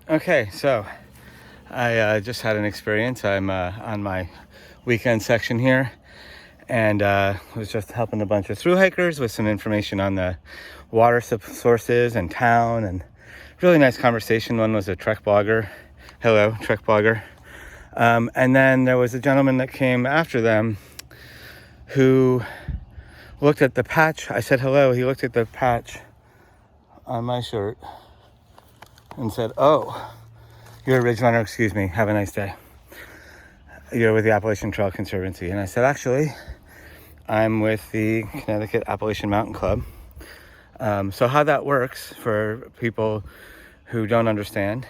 Okay, so I just had an experience. I'm on my weekend section here, and was just helping a bunch of thru hikers with some information on the water sources and town, and really nice conversation. One was a trek blogger. Hello, trek blogger. And then there was a gentleman that came after them who looked at the patch. I said hello. He looked at the patch on my shirt and said, "Oh, you're a ridge runner, excuse me, have a nice day. You're with the Appalachian Trail Conservancy." And I said, "Actually, I'm with the Connecticut Appalachian Mountain Club." So how that works for people who don't understand,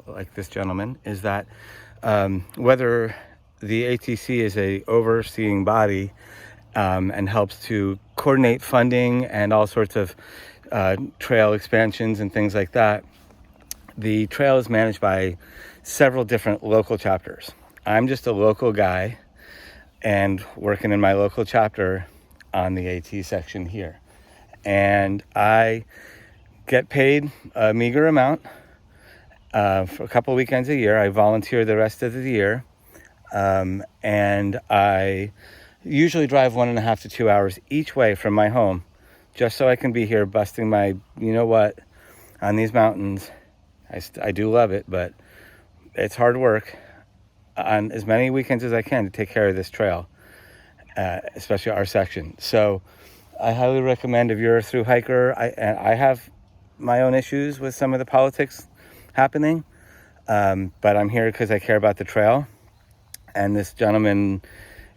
like this gentleman, is that whether the ATC is a overseeing body and helps to coordinate funding and all sorts of trail expansions and things like that, the trail is managed by several different local chapters. I'm just a local guy and working in my local chapter on the AT section here. And I get paid a meager amount for a couple weekends a year. I volunteer the rest of the year. And I usually drive 1.5 to 2 hours each way from my home just so I can be here busting my you-know-what on these mountains. I do love it, but it's hard work on as many weekends as I can to take care of this trail, especially our section. So I highly recommend, if you're a thru hiker, I have my own issues with some of the politics happening, but I'm here because I care about the trail. And this gentleman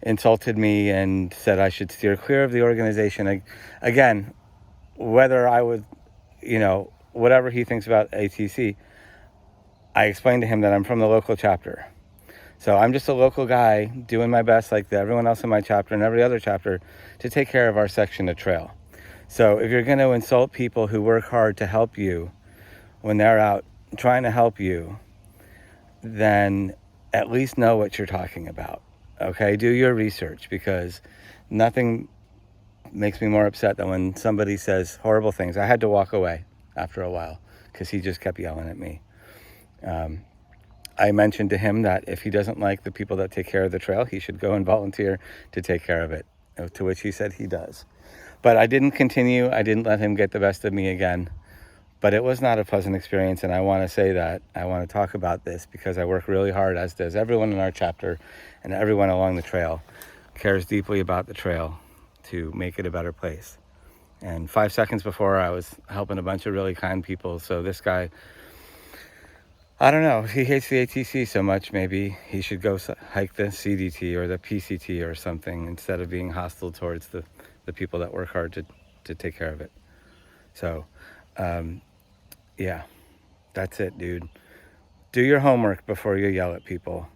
insulted me and said I should steer clear of the organization. Again, whether I would, whatever he thinks about ATC, I explained to him that I'm from the local chapter. So I'm just a local guy doing my best, like everyone else in my chapter and every other chapter, to take care of our section of trail. So if you're going to insult people who work hard to help you when they're out trying to help you, then at least know what you're talking about. Okay, do your research, because nothing makes me more upset than when somebody says horrible things. I had to walk away after a while because he just kept yelling at me. I mentioned to him that if he doesn't like the people that take care of the trail, he should go and volunteer to take care of it, to which he said he does. But I didn't continue. I didn't let him get the best of me again. But it was not a pleasant experience, and I want to say that. I want to talk about this because I work really hard, as does everyone in our chapter, and everyone along the trail cares deeply about the trail to make it a better place. And 5 seconds before, I was helping a bunch of really kind people. So this guy, I don't know, he hates the ATC so much, maybe he should go hike the CDT or the PCT or something instead of being hostile towards the people that work hard to take care of it. So, yeah, that's it, dude. Do your homework before you yell at people.